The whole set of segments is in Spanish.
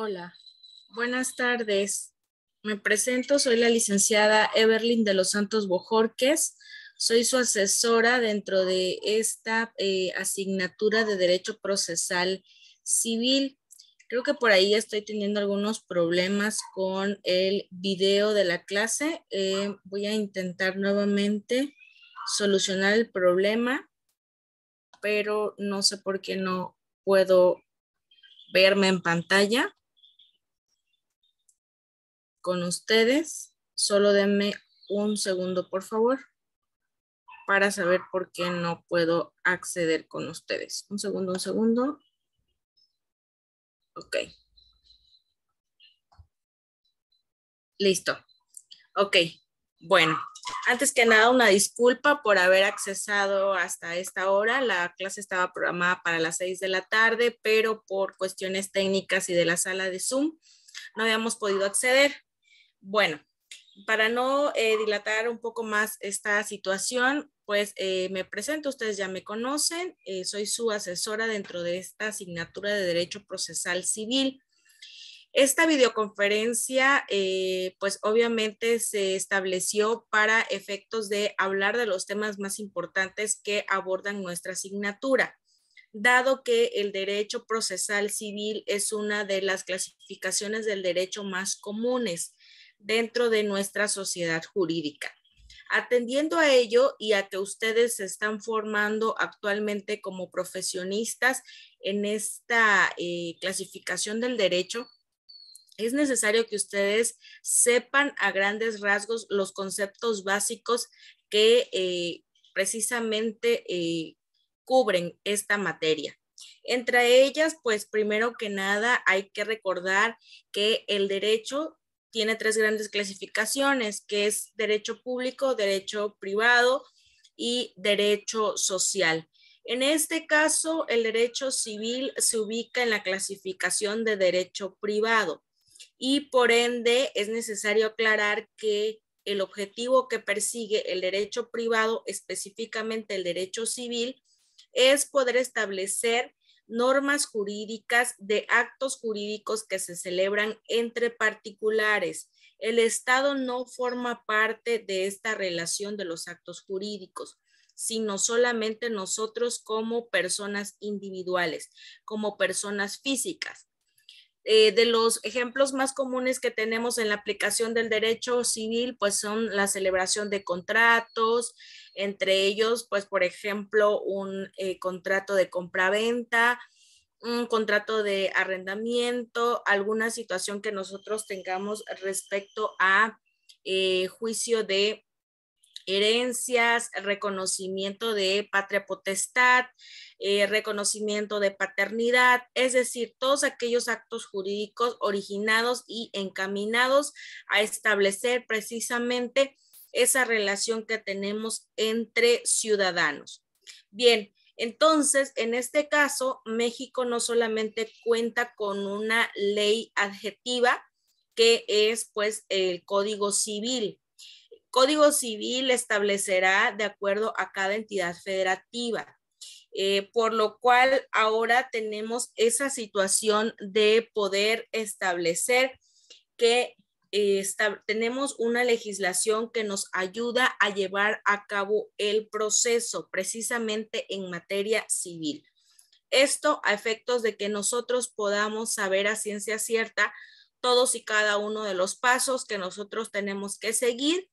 Hola, buenas tardes. Me presento, soy la licenciada Evelyn de los Santos Bojorques. Soy su asesora dentro de esta asignatura de Derecho Procesal Civil. Creo que por ahí estoy teniendo algunos problemas con el video de la clase. Voy a intentar nuevamente solucionar el problema, pero no sé por qué no puedo verme en pantalla con ustedes. Solo denme un segundo, por favor, para saber por qué no puedo acceder con ustedes. Un segundo, un segundo. Ok. Listo. Ok. Bueno, antes que nada, una disculpa por haber accesado hasta esta hora. La clase estaba programada para las 6 de la tarde, pero por cuestiones técnicas y de la sala de Zoom no habíamos podido acceder. Bueno, para no dilatar un poco más esta situación, pues me presento, ustedes ya me conocen, soy su asesora dentro de esta asignatura de Derecho Procesal Civil. Esta videoconferencia, pues obviamente se estableció para efectos de hablar de los temas más importantes que abordan nuestra asignatura. Dado que el derecho procesal civil es una de las clasificaciones del derecho más comunes dentro de nuestra sociedad jurídica. Atendiendo a ello y a que ustedes se están formando actualmente como profesionistas en esta clasificación del derecho, es necesario que ustedes sepan a grandes rasgos los conceptos básicos que precisamente cubren esta materia. Entre ellas, pues primero que nada hay que recordar que el derecho tiene tres grandes clasificaciones, que es derecho público, derecho privado y derecho social. En este caso, el derecho civil se ubica en la clasificación de derecho privado y por ende es necesario aclarar que el objetivo que persigue el derecho privado, específicamente el derecho civil, es poder establecer normas jurídicas de actos jurídicos que se celebran entre particulares. El Estado no forma parte de esta relación de los actos jurídicos, sino solamente nosotros como personas individuales, como personas físicas. De los ejemplos más comunes que tenemos en la aplicación del derecho civil, pues son la celebración de contratos, entre ellos, pues por ejemplo, un contrato de compraventa, un contrato de arrendamiento, alguna situación que nosotros tengamos respecto a juicio de herencias, reconocimiento de patria potestad, reconocimiento de paternidad, es decir, todos aquellos actos jurídicos originados y encaminados a establecer precisamente esa relación que tenemos entre ciudadanos. Bien, entonces, en este caso, México no solamente cuenta con una ley adjetiva, que es pues el Código Civil. Código Civil establecerá de acuerdo a cada entidad federativa, por lo cual ahora tenemos esa situación de poder establecer que tenemos una legislación que nos ayuda a llevar a cabo el proceso precisamente en materia civil. Esto a efectos de que nosotros podamos saber a ciencia cierta todos y cada uno de los pasos que nosotros tenemos que seguir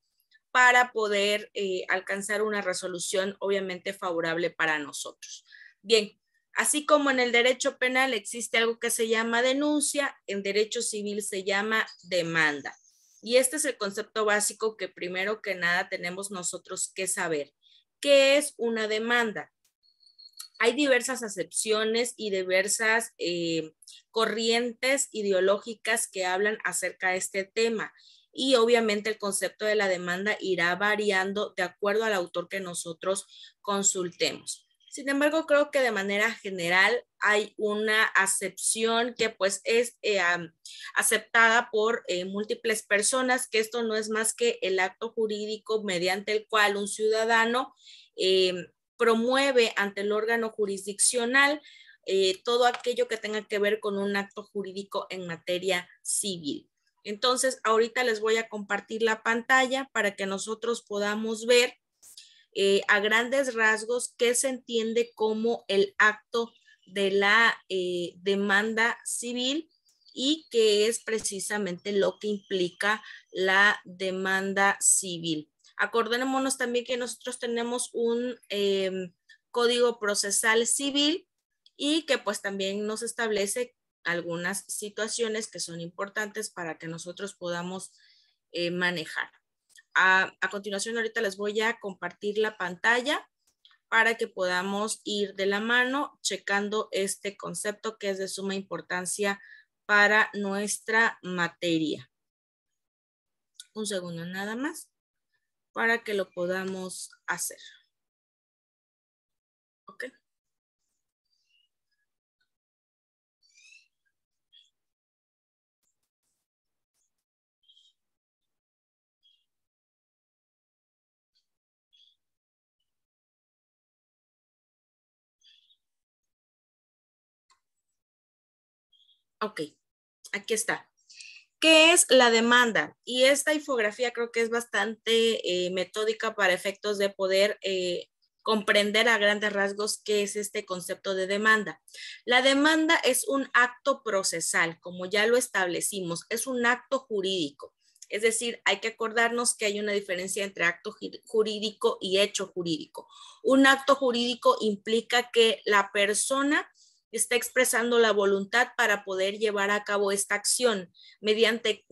para poder alcanzar una resolución obviamente favorable para nosotros. Bien, así como en el derecho penal existe algo que se llama denuncia, en derecho civil se llama demanda. Y este es el concepto básico que primero que nada tenemos nosotros que saber. ¿Qué es una demanda? Hay diversas acepciones y diversas corrientes ideológicas que hablan acerca de este tema. Y obviamente el concepto de la demanda irá variando de acuerdo al autor que nosotros consultemos. Sin embargo, creo que de manera general hay una acepción que pues es aceptada por múltiples personas, que esto no es más que el acto jurídico mediante el cual un ciudadano promueve ante el órgano jurisdiccional todo aquello que tenga que ver con un acto jurídico en materia civil. Entonces, ahorita les voy a compartir la pantalla para que nosotros podamos ver a grandes rasgos qué se entiende como el acto de la demanda civil y qué es precisamente lo que implica la demanda civil. Acordémonos también que nosotros tenemos un código procesal civil y que pues también nos establece algunas situaciones que son importantes para que nosotros podamos manejar. A continuación, ahorita les voy a compartir la pantalla para que podamos ir de la mano checando este concepto que es de suma importancia para nuestra materia. Un segundo nada más para que lo podamos hacer. ¿Ok? Ok, aquí está. ¿Qué es la demanda? Y esta infografía creo que es bastante metódica para efectos de poder comprender a grandes rasgos qué es este concepto de demanda. La demanda es un acto procesal, como ya lo establecimos, es un acto jurídico. Es decir, hay que acordarnos que hay una diferencia entre acto jurídico y hecho jurídico. Un acto jurídico implica que la persona está expresando la voluntad para poder llevar a cabo esta acción mediante,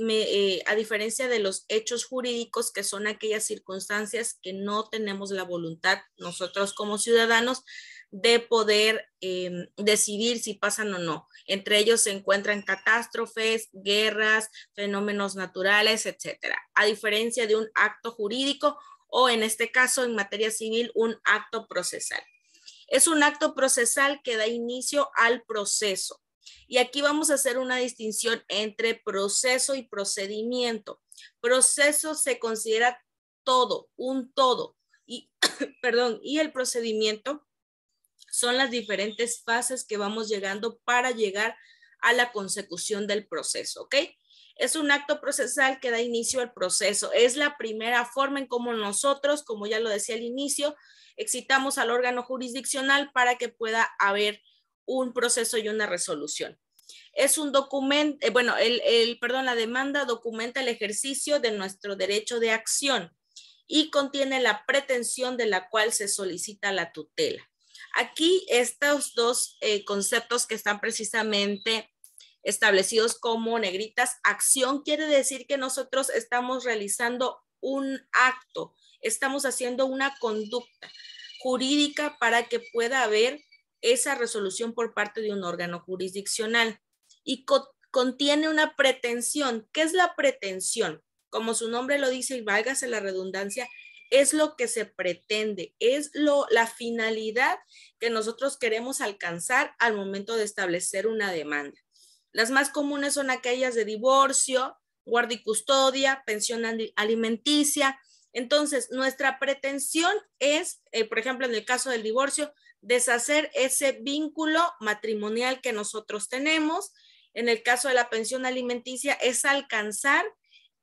a diferencia de los hechos jurídicos, que son aquellas circunstancias que no tenemos la voluntad nosotros como ciudadanos de poder decidir si pasan o no. Entre ellos se encuentran catástrofes, guerras, fenómenos naturales, etcétera. A diferencia de un acto jurídico o en este caso en materia civil, un acto procesal. Es un acto procesal que da inicio al proceso. Y aquí vamos a hacer una distinción entre proceso y procedimiento. Proceso se considera todo, un todo. Y, perdón, y el procedimiento son las diferentes fases que vamos llegando para llegar a la consecución del proceso, ¿ok? Es un acto procesal que da inicio al proceso. Es la primera forma en cómo nosotros, como ya lo decía al inicio, excitamos al órgano jurisdiccional para que pueda haber un proceso y una resolución. Es un documento, la demanda documenta el ejercicio de nuestro derecho de acción y contiene la pretensión de la cual se solicita la tutela. Aquí estos dos conceptos que están precisamente establecidos como negritas, acción quiere decir que nosotros estamos realizando un acto, estamos haciendo una conducta jurídica para que pueda haber esa resolución por parte de un órgano jurisdiccional y contiene una pretensión. ¿Qué es la pretensión? Como su nombre lo dice y válgase la redundancia, es lo que se pretende, es la finalidad que nosotros queremos alcanzar al momento de establecer una demanda. Las más comunes son aquellas de divorcio, guardia y custodia, pensión alimenticia. Entonces, nuestra pretensión es, por ejemplo, en el caso del divorcio, deshacer ese vínculo matrimonial que nosotros tenemos. En el caso de la pensión alimenticia, es alcanzar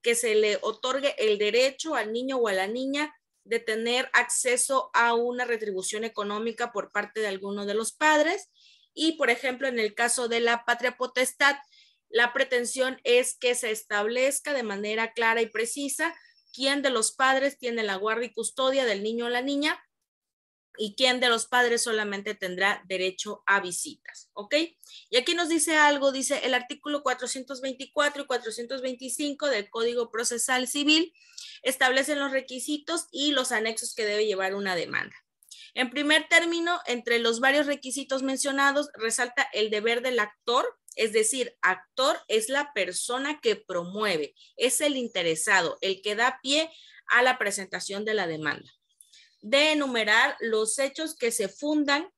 que se le otorgue el derecho al niño o a la niña de tener acceso a una retribución económica por parte de alguno de los padres. Y, por ejemplo, en el caso de la patria potestad, la pretensión es que se establezca de manera clara y precisa quién de los padres tiene la guardia y custodia del niño o la niña y quién de los padres solamente tendrá derecho a visitas, ¿ok? Y aquí nos dice algo, dice el artículo 424 y 425 del Código Procesal Civil establecen los requisitos y los anexos que debe llevar una demanda. En primer término, entre los varios requisitos mencionados, resalta el deber del actor, es decir, actor es la persona que promueve, es el interesado, el que da pie a la presentación de la demanda. De enumerar los hechos que se fundan,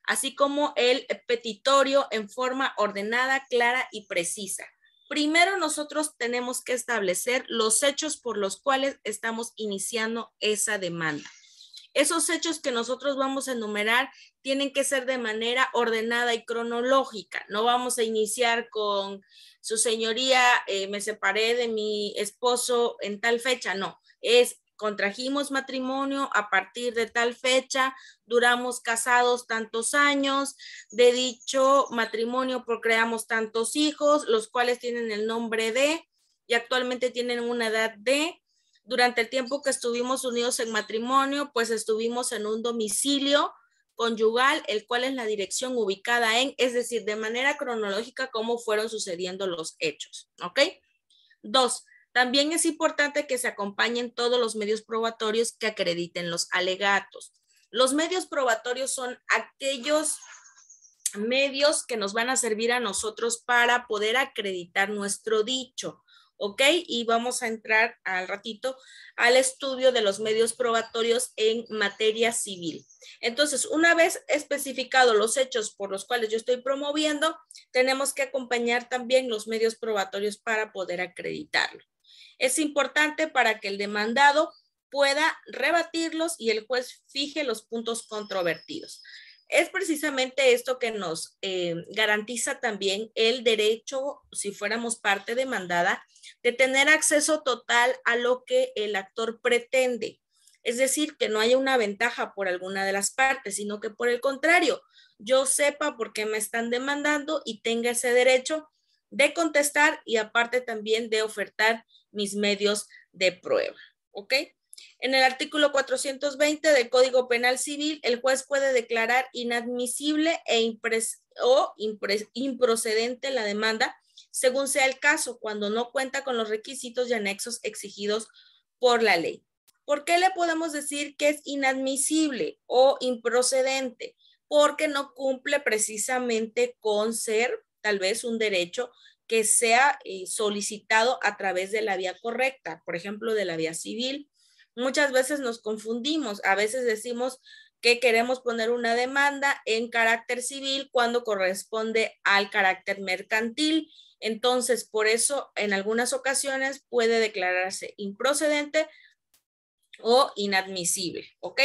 así como el petitorio en forma ordenada, clara y precisa. Primero nosotros tenemos que establecer los hechos por los cuales estamos iniciando esa demanda. Esos hechos que nosotros vamos a enumerar tienen que ser de manera ordenada y cronológica. No vamos a iniciar con su señoría, me separé de mi esposo en tal fecha. No, es contrajimos matrimonio a partir de tal fecha, duramos casados tantos años, de dicho matrimonio procreamos tantos hijos, los cuales tienen el nombre de y actualmente tienen una edad de. Durante el tiempo que estuvimos unidos en matrimonio, pues estuvimos en un domicilio conyugal, el cual es la dirección ubicada en, es decir, de manera cronológica, cómo fueron sucediendo los hechos, ¿ok? 2. También es importante que se acompañen todos los medios probatorios que acrediten los alegatos. Los medios probatorios son aquellos medios que nos van a servir a nosotros para poder acreditar nuestro dicho, ¿ok? Y vamos a entrar al ratito al estudio de los medios probatorios en materia civil. Entonces, una vez especificados los hechos por los cuales yo estoy promoviendo, tenemos que acompañar también los medios probatorios para poder acreditarlo. Es importante para que el demandado pueda rebatirlos y el juez fije los puntos controvertidos. Es precisamente esto que nos garantiza también el derecho, si fuéramos parte demandada, de tener acceso total a lo que el actor pretende. Es decir, que no haya una ventaja por alguna de las partes, sino que por el contrario, yo sepa por qué me están demandando y tenga ese derecho de contestar y aparte también de ofertar mis medios de prueba, ¿ok? En el artículo 420 del Código Penal Civil, el juez puede declarar inadmisible improcedente la demanda, según sea el caso, cuando no cuenta con los requisitos y anexos exigidos por la ley. ¿Por qué le podemos decir que es inadmisible o improcedente? Porque no cumple precisamente con ser tal vez un derecho que sea solicitado a través de la vía correcta, por ejemplo, de la vía civil. Muchas veces nos confundimos, a veces decimos que queremos poner una demanda en carácter civil cuando corresponde al carácter mercantil. Entonces, por eso, en algunas ocasiones puede declararse improcedente o inadmisible, ¿ok?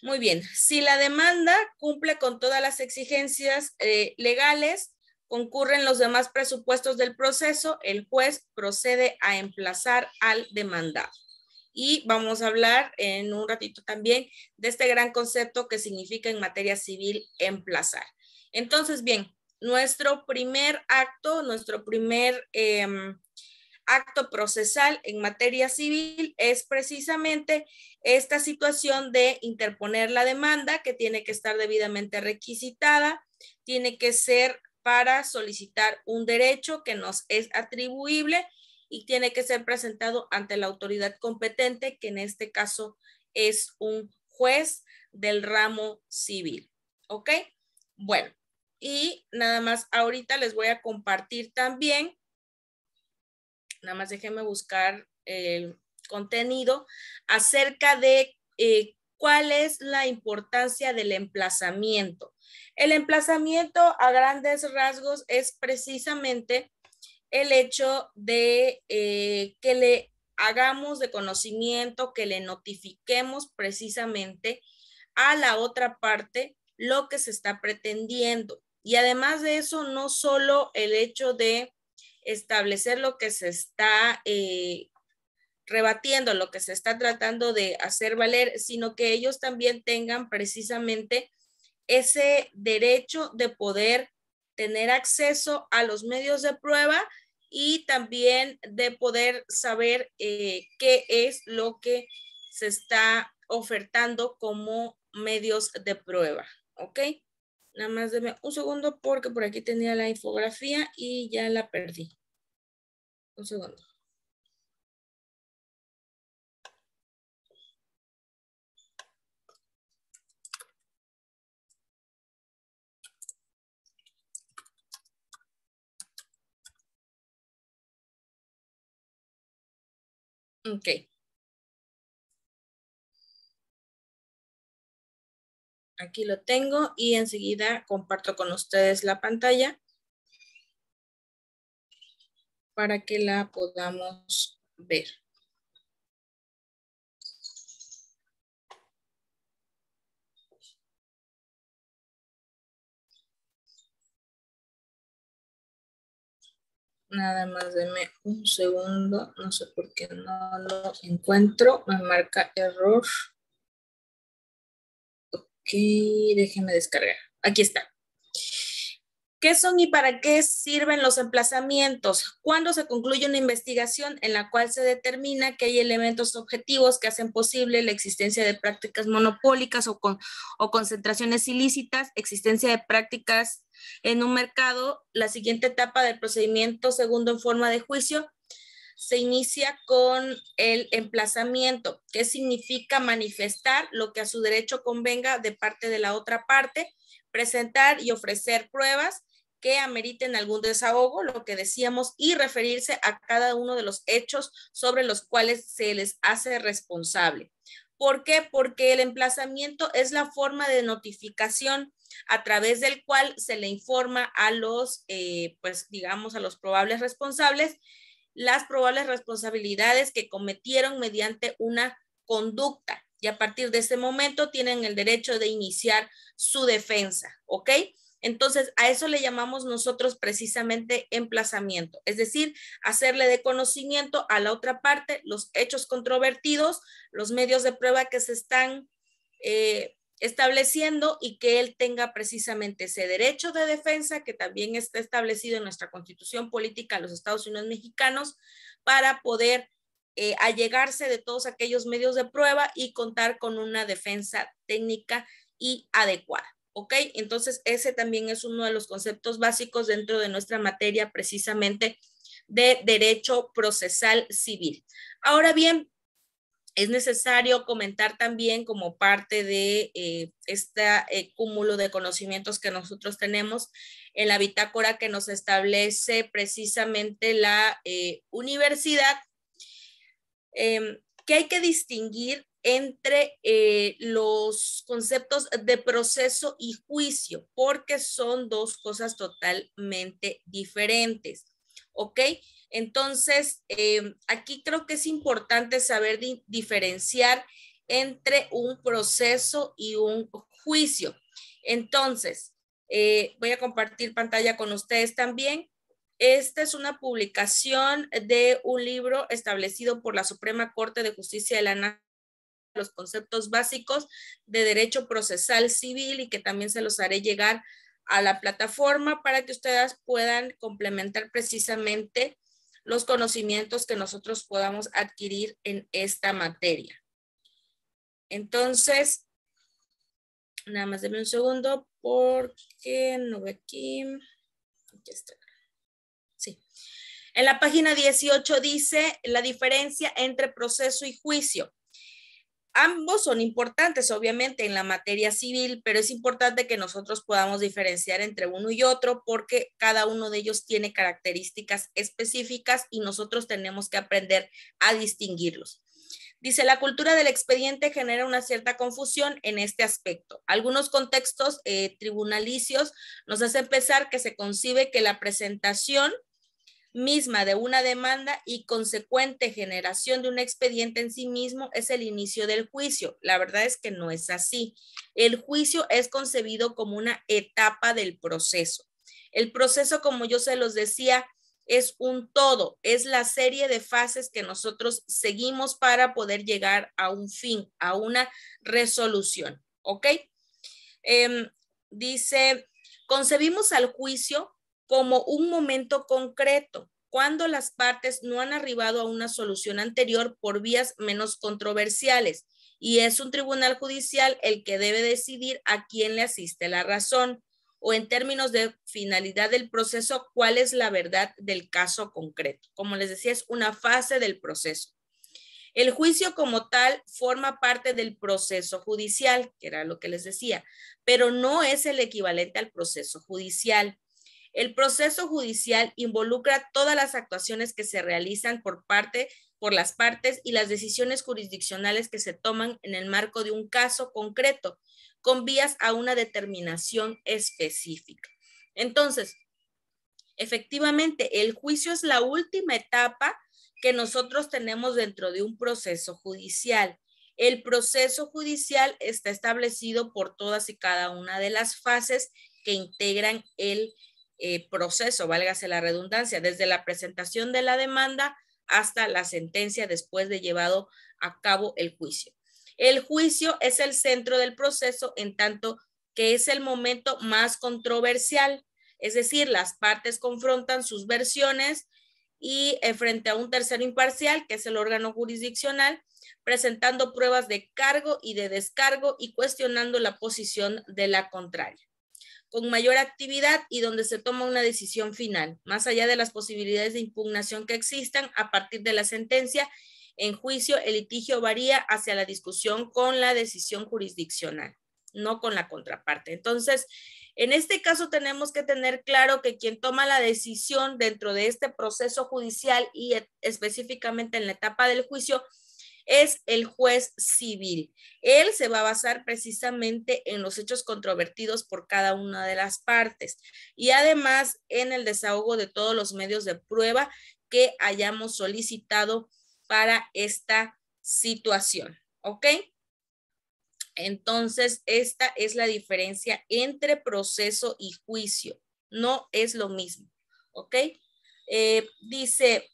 Muy bien, si la demanda cumple con todas las exigencias legales, concurren los demás presupuestos del proceso, el juez procede a emplazar al demandado. Y vamos a hablar en un ratito también de este gran concepto que significa en materia civil emplazar. Entonces, bien, nuestro primer acto, nuestro primer acto procesal en materia civil es precisamente esta situación de interponer la demanda, que tiene que estar debidamente requisitada, tiene que ser para solicitar un derecho que nos es atribuible y tiene que ser presentado ante la autoridad competente, que en este caso es un juez del ramo civil. ¿Ok? Bueno, y nada más ahorita les voy a compartir también, nada más déjenme buscar el contenido acerca de cuál es la importancia del emplazamiento. El emplazamiento a grandes rasgos es precisamente el hecho de que le hagamos de conocimiento, que le notifiquemos precisamente a la otra parte lo que se está pretendiendo. Y además de eso, no solo el hecho de establecer lo que se está rebatiendo, lo que se está tratando de hacer valer, sino que ellos también tengan precisamente ese derecho de poder tener acceso a los medios de prueba y también de poder saber qué es lo que se está ofertando como medios de prueba, ¿ok? Nada más denme un segundo porque por aquí tenía la infografía y ya la perdí. Un segundo. Ok. Aquí lo tengo y enseguida comparto con ustedes la pantalla para que la podamos ver. Nada más denme un segundo, no sé por qué no lo encuentro, me marca error. Ok, déjenme descargar. Aquí está. ¿Qué son y para qué sirven los emplazamientos? Cuando se concluye una investigación en la cual se determina que hay elementos objetivos que hacen posible la existencia de prácticas monopólicas o concentraciones ilícitas, existencia de prácticas en un mercado, la siguiente etapa del procedimiento segundo en forma de juicio se inicia con el emplazamiento, que significa manifestar lo que a su derecho convenga de parte de la otra parte, presentar y ofrecer pruebas que ameriten algún desahogo, lo que decíamos, y referirse a cada uno de los hechos sobre los cuales se les hace responsable. ¿Por qué? Porque el emplazamiento es la forma de notificación a través del cual se le informa a los, pues digamos, a los probables responsables las probables responsabilidades que cometieron mediante una conducta y a partir de ese momento tienen el derecho de iniciar su defensa, ¿ok? Entonces, a eso le llamamos nosotros precisamente emplazamiento, es decir, hacerle de conocimiento a la otra parte los hechos controvertidos, los medios de prueba que se están estableciendo y que él tenga precisamente ese derecho de defensa que también está establecido en nuestra Constitución Política de los Estados Unidos Mexicanos para poder allegarse de todos aquellos medios de prueba y contar con una defensa técnica y adecuada. ¿Ok? Entonces, ese también es uno de los conceptos básicos dentro de nuestra materia precisamente de derecho procesal civil. Ahora bien, es necesario comentar también como parte de este cúmulo de conocimientos que nosotros tenemos en la bitácora que nos establece precisamente la universidad, que hay que distinguir entre los conceptos de proceso y juicio, porque son dos cosas totalmente diferentes, ¿ok? Entonces, aquí creo que es importante saber diferenciar entre un proceso y un juicio. Entonces, voy a compartir pantalla con ustedes también. Esta es una publicación de un libro establecido por la Suprema Corte de Justicia de la Nación, los conceptos básicos de derecho procesal civil, y que también se los haré llegar a la plataforma para que ustedes puedan complementar precisamente los conocimientos que nosotros podamos adquirir en esta materia. Entonces, nada más denme un segundo porque no veo aquí. Aquí está. Sí. En la página 18 dice la diferencia entre proceso y juicio. Ambos son importantes, obviamente, en la materia civil, pero es importante que nosotros podamos diferenciar entre uno y otro porque cada uno de ellos tiene características específicas y nosotros tenemos que aprender a distinguirlos. Dice, la cultura del expediente genera una cierta confusión en este aspecto. Algunos contextos tribunalicios nos hacen pensar que se concibe que la presentación misma de una demanda y consecuente generación de un expediente en sí mismo es el inicio del juicio. La verdad es que no es así. El juicio es concebido como una etapa del proceso. El proceso, como yo se los decía, es un todo, es la serie de fases que nosotros seguimos para poder llegar a un fin, a una resolución. ¿Ok? Dice, concebimos al juicio como un momento concreto, cuando las partes no han arribado a una solución anterior por vías menos controversiales, y es un tribunal judicial el que debe decidir a quién le asiste la razón, o en términos de finalidad del proceso, cuál es la verdad del caso concreto. Como les decía, es una fase del proceso. El juicio como tal forma parte del proceso judicial, que era lo que les decía, pero no es el equivalente al proceso judicial. El proceso judicial involucra todas las actuaciones que se realizan por las partes y las decisiones jurisdiccionales que se toman en el marco de un caso concreto, con vías a una determinación específica. Entonces, efectivamente, el juicio es la última etapa que nosotros tenemos dentro de un proceso judicial. El proceso judicial está establecido por todas y cada una de las fases que integran el proceso, válgase la redundancia, desde la presentación de la demanda hasta la sentencia después de llevado a cabo el juicio. El juicio es el centro del proceso en tanto que es el momento más controversial, es decir, las partes confrontan sus versiones y frente a un tercero imparcial, que es el órgano jurisdiccional, presentando pruebas de cargo y de descargo y cuestionando la posición de la contraria, con mayor actividad y donde se toma una decisión final, más allá de las posibilidades de impugnación que existan a partir de la sentencia. En juicio, el litigio varía hacia la discusión con la decisión jurisdiccional, no con la contraparte. Entonces, en este caso tenemos que tener claro que quien toma la decisión dentro de este proceso judicial y específicamente en la etapa del juicio es el juez civil. Él se va a basar precisamente en los hechos controvertidos por cada una de las partes y además en el desahogo de todos los medios de prueba que hayamos solicitado para esta situación, ¿ok? Entonces, esta es la diferencia entre proceso y juicio. No es lo mismo, ¿ok? Dice,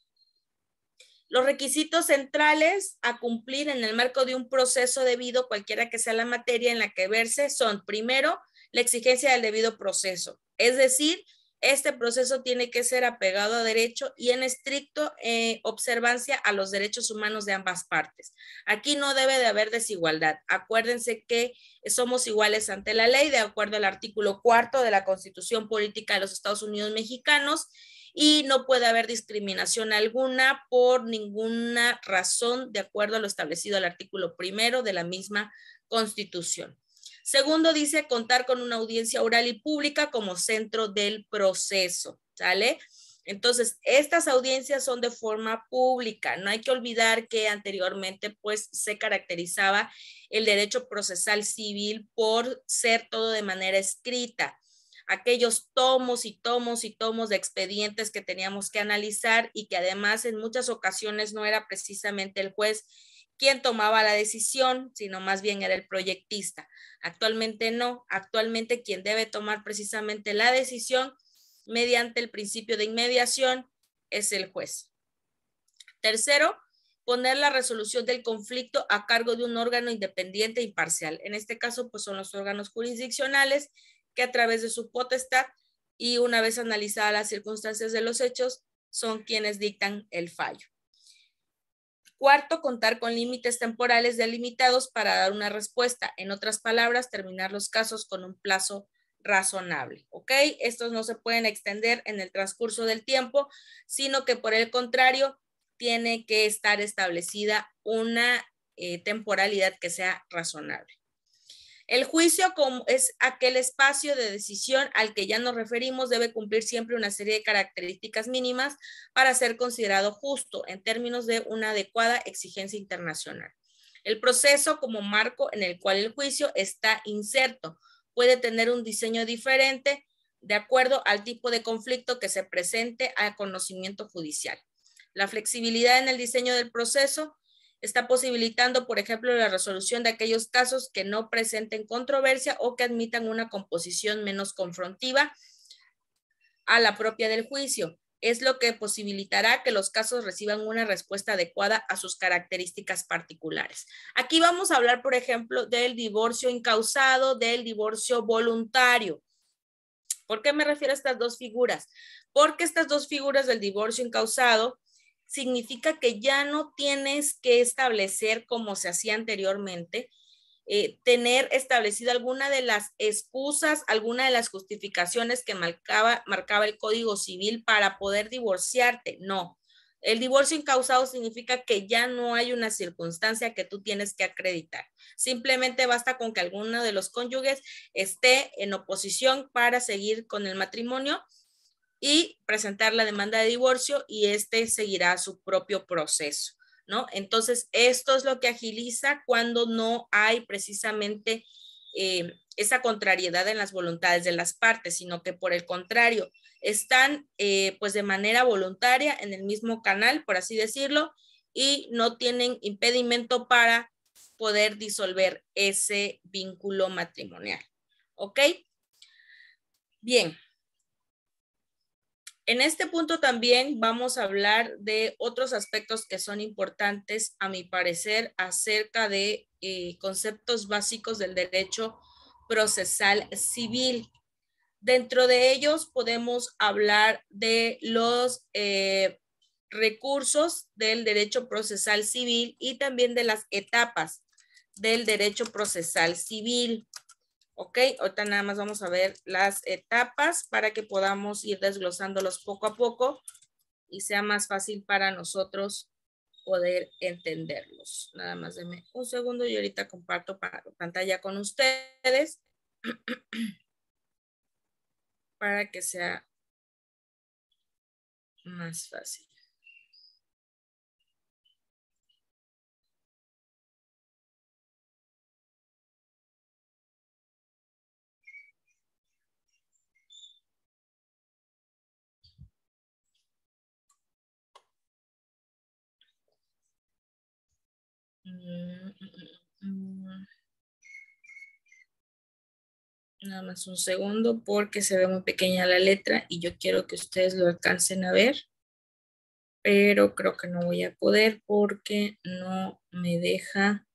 los requisitos centrales a cumplir en el marco de un proceso debido, cualquiera que sea la materia en la que verse, son, primero, la exigencia del debido proceso. Es decir, este proceso tiene que ser apegado a derecho y en estricto observancia a los derechos humanos de ambas partes. Aquí no debe de haber desigualdad. Acuérdense que somos iguales ante la ley de acuerdo al artículo 4 de la Constitución Política de los Estados Unidos Mexicanos y no puede haber discriminación alguna por ninguna razón de acuerdo a lo establecido al artículo 1 de la misma Constitución. Segundo, dice contar con una audiencia oral y pública como centro del proceso, ¿sale? Entonces, estas audiencias son de forma pública. No hay que olvidar que anteriormente, pues, se caracterizaba el derecho procesal civil por ser todo de manera escrita. Aquellos tomos y tomos y tomos de expedientes que teníamos que analizar y que además en muchas ocasiones no era precisamente el juez quien tomaba la decisión, sino más bien era el proyectista. Actualmente no, actualmente quien debe tomar precisamente la decisión mediante el principio de inmediación es el juez. Tercero, poner la resolución del conflicto a cargo de un órgano independiente e imparcial. En este caso, pues son los órganos jurisdiccionales que a través de su potestad y una vez analizadas las circunstancias de los hechos, son quienes dictan el fallo. Cuarto, contar con límites temporales delimitados para dar una respuesta. En otras palabras, terminar los casos con un plazo razonable, ¿ok? Estos no se pueden extender en el transcurso del tiempo, sino que por el contrario, tiene que estar establecida una temporalidad que sea razonable. El juicio, como es aquel espacio de decisión al que ya nos referimos, debe cumplir siempre una serie de características mínimas para ser considerado justo en términos de una adecuada exigencia internacional. El proceso como marco en el cual el juicio está inserto puede tener un diseño diferente de acuerdo al tipo de conflicto que se presente al conocimiento judicial. La flexibilidad en el diseño del proceso está posibilitando, por ejemplo, la resolución de aquellos casos que no presenten controversia o que admitan una composición menos confrontiva a la propia del juicio. Es lo que posibilitará que los casos reciban una respuesta adecuada a sus características particulares. Aquí vamos a hablar, por ejemplo, del divorcio incausado, del divorcio voluntario. ¿Por qué me refiero a estas dos figuras? Porque estas dos figuras del divorcio incausado significa que ya no tienes que establecer, como se hacía anteriormente, tener establecida alguna de las excusas, alguna de las justificaciones que marcaba el Código Civil para poder divorciarte. No. El divorcio incausado significa que ya no hay una circunstancia que tú tienes que acreditar. Simplemente basta con que alguno de los cónyuges esté en oposición para seguir con el matrimonio y presentar la demanda de divorcio y este seguirá su propio proceso, ¿no? Entonces, esto es lo que agiliza cuando no hay precisamente esa contrariedad en las voluntades de las partes, sino que por el contrario, están pues de manera voluntaria en el mismo canal, por así decirlo, y no tienen impedimento para poder disolver ese vínculo matrimonial, ¿ok? Bien. En este punto también vamos a hablar de otros aspectos que son importantes, a mi parecer, acerca de conceptos básicos del derecho procesal civil. Dentro de ellos podemos hablar de los recursos del derecho procesal civil y también de las etapas del derecho procesal civil. Ok, ahorita nada más vamos a ver las etapas para que podamos ir desglosándolos poco a poco y sea más fácil para nosotros poder entenderlos. Nada más denme un segundo y ahorita comparto pantalla con ustedes para que sea más fácil. Nada más un segundo porque se ve muy pequeña la letra y yo quiero que ustedes lo alcancen a ver, pero creo que no voy a poder porque no me deja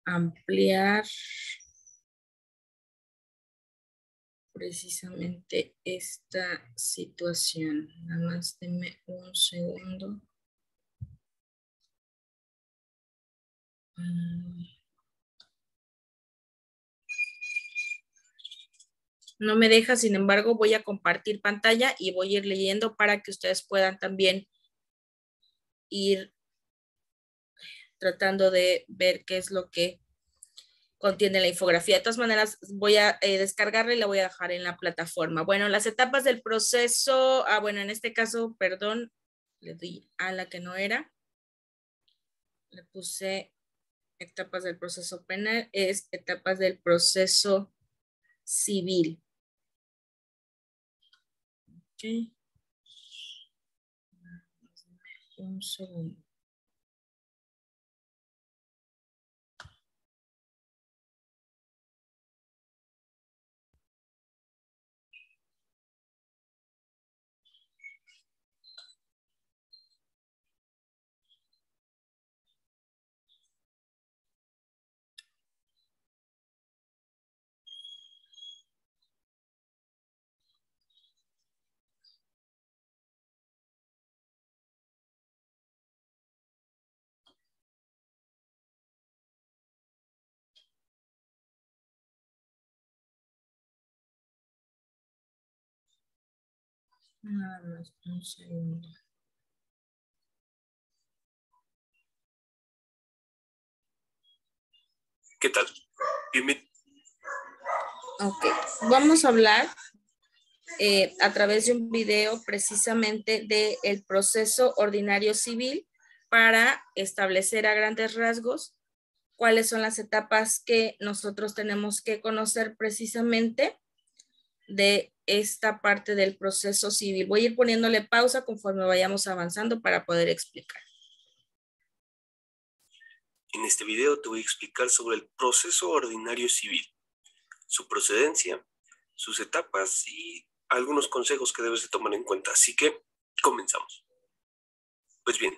ampliar precisamente esta situación. Nada más denme un segundo. No me deja, sin embargo, voy a compartir pantalla y voy a ir leyendo para que ustedes puedan también ir tratando de ver qué es lo que contiene la infografía. De todas maneras, voy a descargarla y la voy a dejar en la plataforma. Bueno, las etapas del proceso, bueno, en este caso, perdón, le di a la que no era. Le puse etapas del proceso penal, es etapas del proceso civil. Okay. Un segundo. Nada más un segundo. ¿Qué tal? Bienvenido. Ok, vamos a hablar a través de un video precisamente del proceso ordinario civil para establecer a grandes rasgos cuáles son las etapas que nosotros tenemos que conocer precisamente de esta parte del proceso civil. Voy a ir poniéndole pausa conforme vayamos avanzando para poder explicar. En este video te voy a explicar sobre el proceso ordinario civil, su procedencia, sus etapas y algunos consejos que debes de tomar en cuenta. Así que, comenzamos. Pues bien,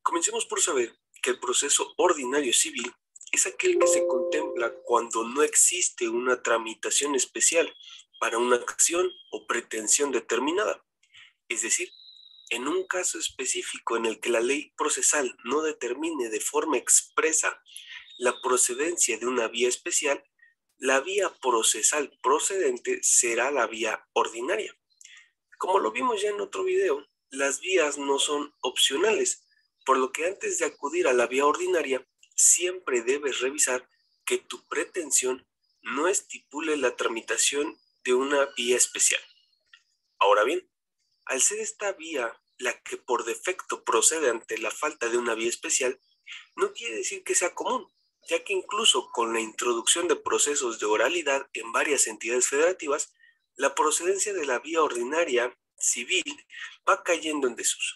comencemos por saber que el proceso ordinario civil es aquel que se contempla cuando no existe una tramitación especial para una acción o pretensión determinada. Es decir, en un caso específico en el que la ley procesal no determine de forma expresa la procedencia de una vía especial, la vía procesal procedente será la vía ordinaria. Como lo vimos ya en otro video, las vías no son opcionales, por lo que antes de acudir a la vía ordinaria, siempre debes revisar que tu pretensión no estipule la tramitación de una vía especial. Ahora bien, al ser esta vía la que por defecto procede ante la falta de una vía especial, no quiere decir que sea común, ya que incluso con la introducción de procesos de oralidad en varias entidades federativas, la procedencia de la vía ordinaria civil va cayendo en desuso.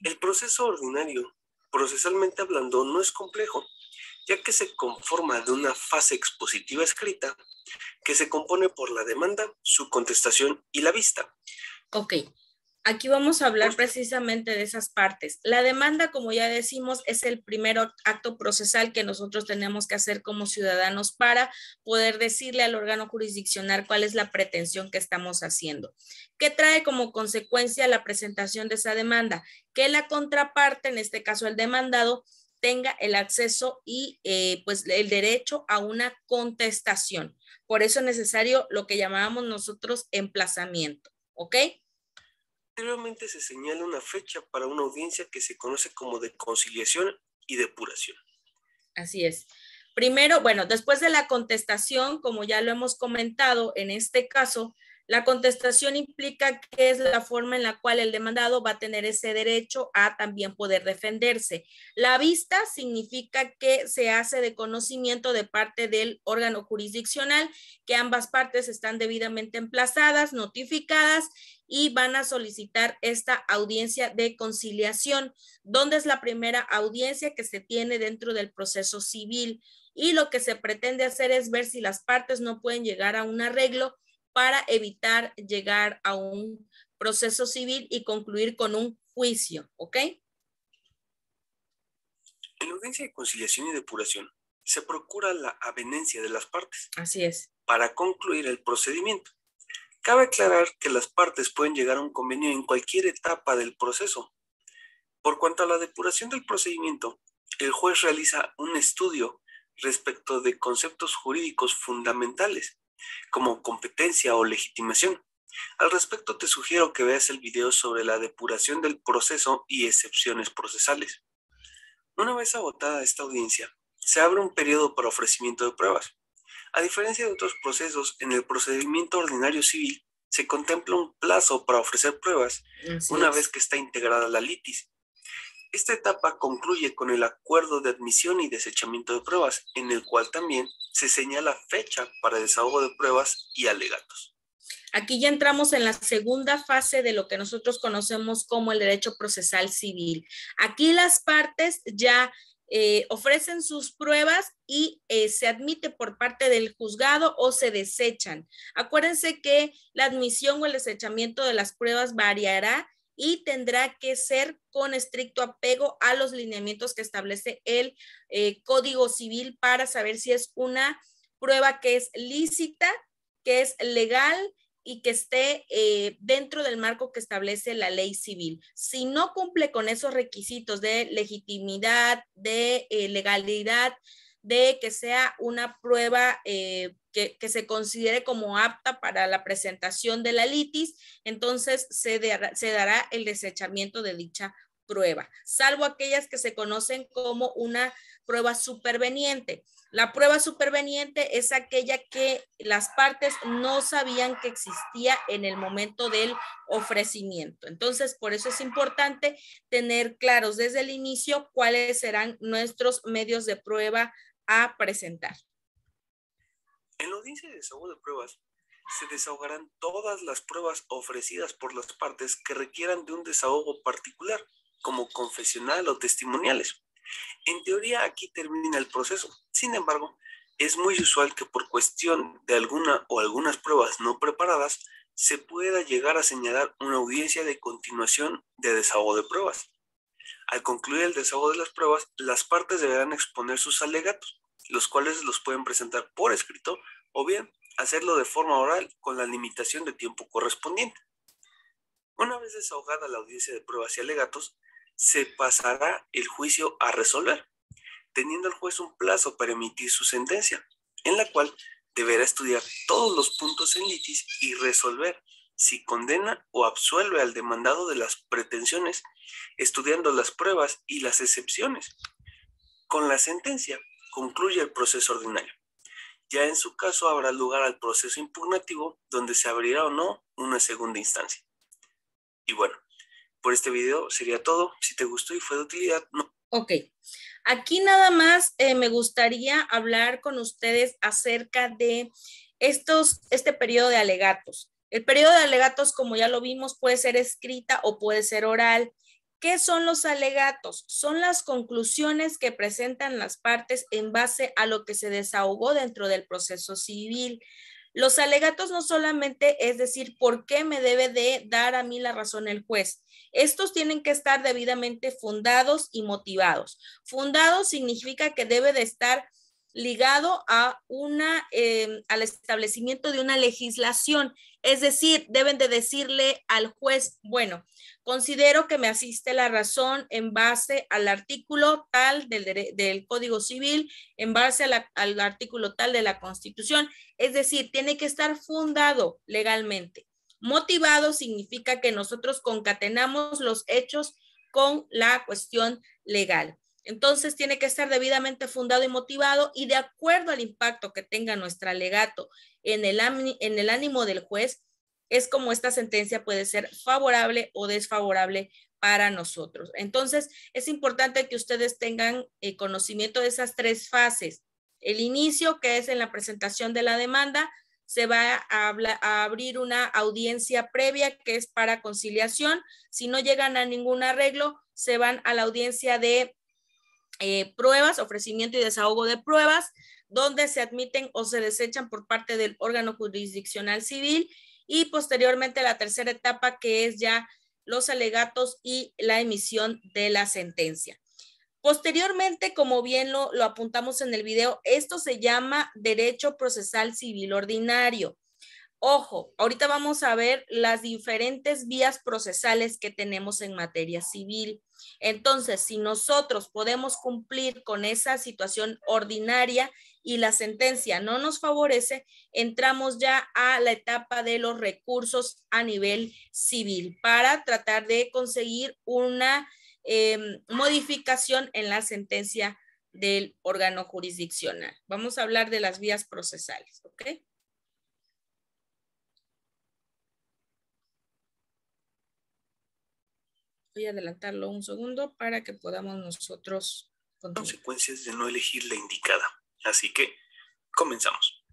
El proceso ordinario, procesalmente hablando, no es complejo, ya que se conforma de una fase expositiva escrita que se compone por la demanda, su contestación y la vista. Ok, aquí vamos a hablar precisamente de esas partes. La demanda, como ya decimos, es el primer acto procesal que nosotros tenemos que hacer como ciudadanos para poder decirle al órgano jurisdiccional cuál es la pretensión que estamos haciendo. ¿Qué trae como consecuencia la presentación de esa demanda? Que la contraparte, en este caso el demandado, tenga el acceso y pues el derecho a una contestación. Por eso es necesario lo que llamábamos nosotros emplazamiento. ¿Ok? Anteriormente se señala una fecha para una audiencia que se conoce como de conciliación y depuración. Así es. Primero, bueno, después de la contestación, como ya lo hemos comentado, en este caso, la contestación implica que es la forma en la cual el demandado va a tener ese derecho a también poder defenderse. La vista significa que se hace de conocimiento de parte del órgano jurisdiccional, que ambas partes están debidamente emplazadas, notificadas y van a solicitar esta audiencia de conciliación, donde es la primera audiencia que se tiene dentro del proceso civil. Y lo que se pretende hacer es ver si las partes no pueden llegar a un arreglo para evitar llegar a un proceso civil y concluir con un juicio, ¿ok? En la audiencia de conciliación y depuración se procura la avenencia de las partes. Así es. Para concluir el procedimiento. Cabe aclarar que las partes pueden llegar a un convenio en cualquier etapa del proceso. Por cuanto a la depuración del procedimiento, el juez realiza un estudio respecto de conceptos jurídicos fundamentales, como competencia o legitimación. Al respecto, te sugiero que veas el video sobre la depuración del proceso y excepciones procesales. Una vez agotada esta audiencia, se abre un periodo para ofrecimiento de pruebas. A diferencia de otros procesos, en el procedimiento ordinario civil se contempla un plazo para ofrecer pruebas una vez que está integrada la litis. Esta etapa concluye con el acuerdo de admisión y desechamiento de pruebas, en el cual también se señala fecha para desahogo de pruebas y alegatos. Aquí ya entramos en la segunda fase de lo que nosotros conocemos como el derecho procesal civil. Aquí las partes ya ofrecen sus pruebas y se admite por parte del juzgado o se desechan. Acuérdense que la admisión o el desechamiento de las pruebas variará y tendrá que ser con estricto apego a los lineamientos que establece el Código Civil para saber si es una prueba que es lícita, que es legal y que esté dentro del marco que establece la ley civil. Si no cumple con esos requisitos de legitimidad, de legalidad, de que sea una prueba que se considere como apta para la presentación de la litis, entonces se dará el desechamiento de dicha prueba, salvo aquellas que se conocen como una prueba superveniente. La prueba superveniente es aquella que las partes no sabían que existía en el momento del ofrecimiento. Entonces, por eso es importante tener claros desde el inicio cuáles serán nuestros medios de prueba a presentar. En la audiencia de desahogo de pruebas, se desahogarán todas las pruebas ofrecidas por las partes que requieran de un desahogo particular, como confesional o testimoniales. En teoría, aquí termina el proceso. Sin embargo, es muy usual que por cuestión de alguna o algunas pruebas no preparadas, se pueda llegar a señalar una audiencia de continuación de desahogo de pruebas. Al concluir el desahogo de las pruebas, las partes deberán exponer sus alegatos, los cuales los pueden presentar por escrito o bien hacerlo de forma oral con la limitación de tiempo correspondiente. Una vez desahogada la audiencia de pruebas y alegatos, se pasará el juicio a resolver, teniendo el juez un plazo para emitir su sentencia, en la cual deberá estudiar todos los puntos en litis y resolver si condena o absuelve al demandado de las pretensiones, estudiando las pruebas y las excepciones. Con la sentencia concluye el proceso ordinario. Ya en su caso habrá lugar al proceso impugnativo, donde se abrirá o no una segunda instancia. Y bueno, por este video sería todo. Si te gustó y fue de utilidad, no. Ok, aquí nada más me gustaría hablar con ustedes acerca de este periodo de alegatos. El periodo de alegatos, como ya lo vimos, puede ser escrita o puede ser oral. ¿Qué son los alegatos? Son las conclusiones que presentan las partes en base a lo que se desahogó dentro del proceso civil. Los alegatos no solamente es decir, ¿por qué me debe de dar a mí la razón el juez? Estos tienen que estar debidamente fundados y motivados. Fundado significa que debe de estar ligado a al establecimiento de una legislación. Es decir, deben de decirle al juez, bueno, considero que me asiste la razón en base al artículo tal del Código Civil, en base al artículo tal de la Constitución. Es decir, tiene que estar fundado legalmente. Motivado significa que nosotros concatenamos los hechos con la cuestión legal. Entonces tiene que estar debidamente fundado y motivado y de acuerdo al impacto que tenga nuestro alegato en el ánimo del juez, es como esta sentencia puede ser favorable o desfavorable para nosotros. Entonces es importante que ustedes tengan conocimiento de esas tres fases. El inicio, que es en la presentación de la demanda, se va a abrir una audiencia previa que es para conciliación. Si no llegan a ningún arreglo, se van a la audiencia de pruebas, ofrecimiento y desahogo de pruebas, donde se admiten o se desechan por parte del órgano jurisdiccional civil, y posteriormente la tercera etapa, que es ya los alegatos y la emisión de la sentencia. Posteriormente, como bien lo apuntamos en el video, esto se llama derecho procesal civil ordinario. Ojo, ahorita vamos a ver las diferentes vías procesales que tenemos en materia civil. Entonces, si nosotros podemos cumplir con esa situación ordinaria y la sentencia no nos favorece, entramos ya a la etapa de los recursos a nivel civil para tratar de conseguir una modificación en la sentencia del órgano jurisdiccional. Vamos a hablar de las vías procesales, ¿ok? Voy a adelantarlo un segundo para que podamos nosotros continuar. Consecuencias de no elegir la indicada. Así que, comenzamos.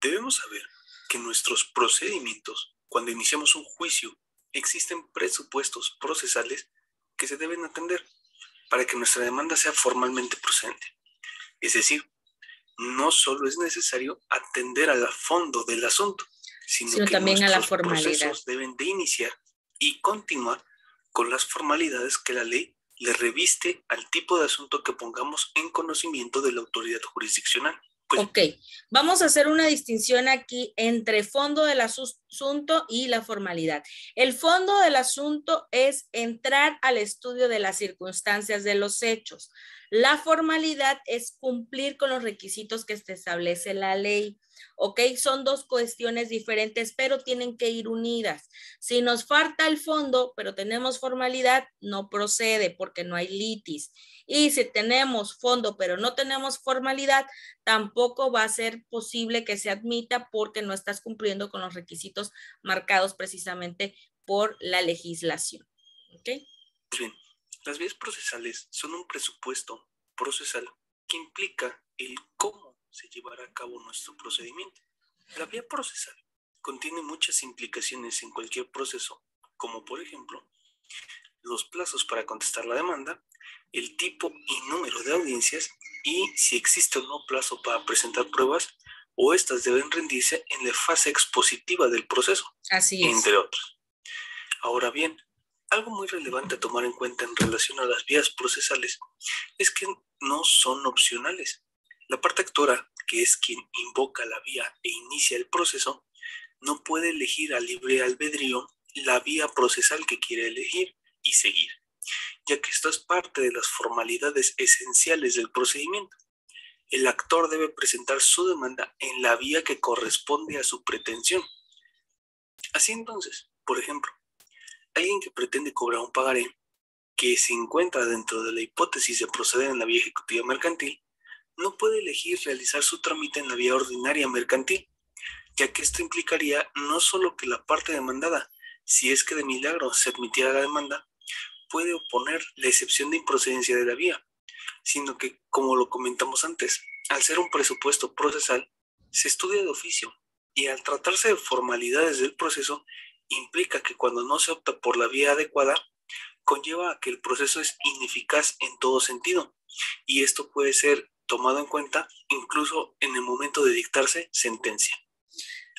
Debemos saber que en nuestros procedimientos, cuando iniciamos un juicio, existen presupuestos procesales que se deben atender para que nuestra demanda sea formalmente procedente. Es decir, no solo es necesario atender al fondo del asunto, sino que también a la formalidad. Los procesos deben de iniciar y continuar con las formalidades que la ley le reviste al tipo de asunto que pongamos en conocimiento de la autoridad jurisdiccional. Ok, vamos a hacer una distinción aquí entre fondo del asunto y la formalidad. El fondo del asunto es entrar al estudio de las circunstancias de los hechos. La formalidad es cumplir con los requisitos que establece la ley. Ok, son dos cuestiones diferentes, pero tienen que ir unidas. Si nos falta el fondo, pero tenemos formalidad, no procede porque no hay litis. Y si tenemos fondo, pero no tenemos formalidad, tampoco va a ser posible que se admita porque no estás cumpliendo con los requisitos marcados precisamente por la legislación. ¿Ok? Bien, las vías procesales son un presupuesto procesal que implica el cómo se llevará a cabo nuestro procedimiento. La vía procesal contiene muchas implicaciones en cualquier proceso, como por ejemplo, los plazos para contestar la demanda, el tipo y número de audiencias y si existe o no plazo para presentar pruebas o estas deben rendirse en la fase expositiva del proceso. Así es. Entre otros. Ahora bien, algo muy relevante a tomar en cuenta en relación a las vías procesales es que no son opcionales. La parte actora, que es quien invoca la vía e inicia el proceso, no puede elegir a libre albedrío la vía procesal que quiere elegir y seguir, ya que esto es parte de las formalidades esenciales del procedimiento. El actor debe presentar su demanda en la vía que corresponde a su pretensión. Así entonces, por ejemplo, alguien que pretende cobrar un pagaré que se encuentra dentro de la hipótesis de proceder en la vía ejecutiva mercantil, no puede elegir realizar su trámite en la vía ordinaria mercantil, ya que esto implicaría no solo que la parte demandada, si es que de milagro se admitiera la demanda, puede oponer la excepción de improcedencia de la vía, sino que, como lo comentamos antes, al ser un presupuesto procesal, se estudia de oficio y al tratarse de formalidades del proceso, implica que cuando no se opta por la vía adecuada, conlleva a que el proceso es ineficaz en todo sentido, y esto puede ser tomado en cuenta incluso en el momento de dictarse sentencia.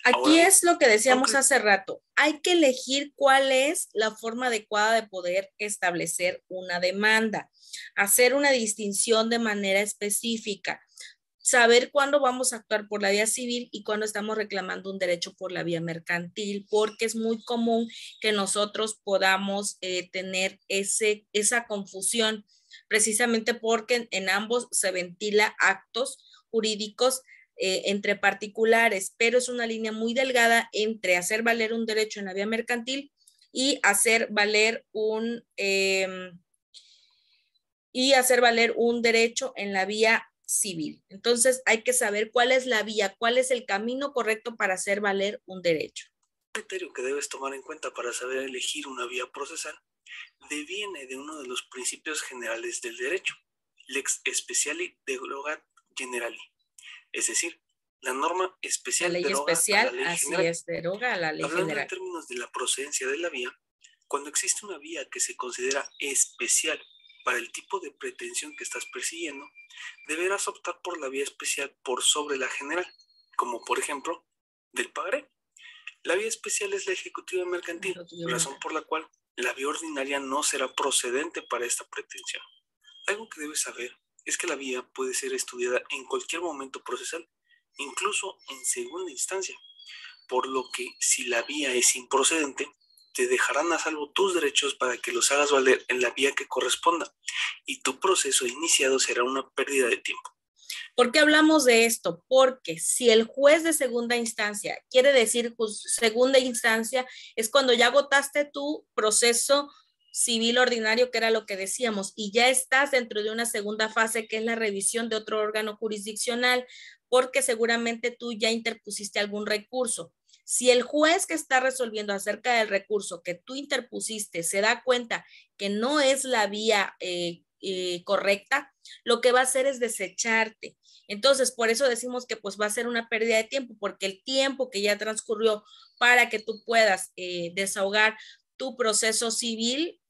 Aquí Ahora, es lo que decíamos aunque hace rato. Hay que elegir cuál es la forma adecuada de poder establecer una demanda, hacer una distinción de manera específica, saber cuándo vamos a actuar por la vía civil y cuándo estamos reclamando un derecho por la vía mercantil, porque es muy común que nosotros podamos tener esa confusión, precisamente porque en ambos se ventila actos jurídicos entre particulares, pero es una línea muy delgada entre hacer valer un derecho en la vía mercantil y hacer valer un derecho en la vía civil. Entonces hay que saber cuál es la vía, cuál es el camino correcto para hacer valer un derecho. el criterio que debes tomar en cuenta para saber elegir una vía procesal deviene de uno de los principios generales del derecho, lex speciali derogat generali, es decir, la norma especial deroga a la ley general. Es, deroga a la ley Hablando general. en términos de la procedencia de la vía, cuando existe una vía que se considera especial para el tipo de pretensión que estás persiguiendo, deberás optar por la vía especial por sobre la general, como por ejemplo, del pagaré. La vía especial es la ejecutiva mercantil, razón por la cual la vía ordinaria no será procedente para esta pretensión. Algo que debes saber es que la vía puede ser estudiada en cualquier momento procesal, incluso en segunda instancia, por lo que si la vía es improcedente, te dejarán a salvo tus derechos para que los hagas valer en la vía que corresponda y tu proceso iniciado será una pérdida de tiempo. ¿Por qué hablamos de esto? Porque si el juez de segunda instancia, quiere decir segunda instancia, es cuando ya agotaste tu proceso civil ordinario, que era lo que decíamos, y ya estás dentro de una segunda fase, que es la revisión de otro órgano jurisdiccional, porque seguramente tú ya interpusiste algún recurso. Si el juez que está resolviendo acerca del recurso que tú interpusiste se da cuenta que no es la vía correcta, lo que va a hacer es desecharte. Entonces, por eso decimos que pues va a ser una pérdida de tiempo, porque el tiempo que ya transcurrió para que tú puedas desahogar tu proceso civil,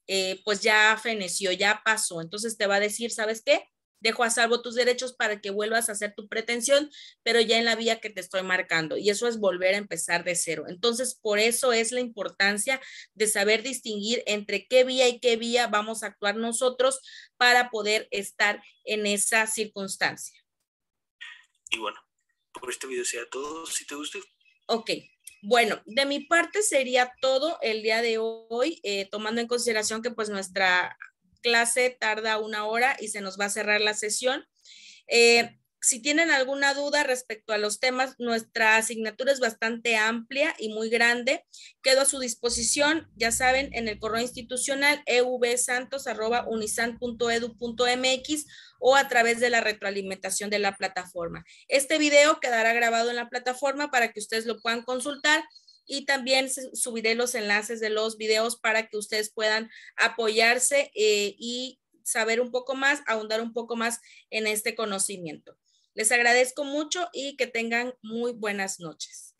pues ya feneció, ya pasó. Entonces te va a decir, ¿sabes qué? Dejo a salvo tus derechos para que vuelvas a hacer tu pretensión, pero ya en la vía que te estoy marcando. Y eso es volver a empezar de cero. Entonces, por eso es la importancia de saber distinguir entre qué vía y qué vía vamos a actuar nosotros para poder estar en esa circunstancia. Y bueno, por este video sea todo. Si te gustó. Ok. Bueno, de mi parte sería todo el día de hoy, tomando en consideración que pues nuestra clase tarda 1 hora y se nos va a cerrar la sesión. Si tienen alguna duda respecto a los temas, nuestra asignatura es bastante amplia y muy grande. Quedo a su disposición, ya saben, en el correo institucional evsantos@unisan.edu.mx o a través de la retroalimentación de la plataforma. Este video quedará grabado en la plataforma para que ustedes lo puedan consultar y también subiré los enlaces de los videos para que ustedes puedan apoyarse y saber un poco más, ahondar un poco más en este conocimiento. Les agradezco mucho y que tengan muy buenas noches.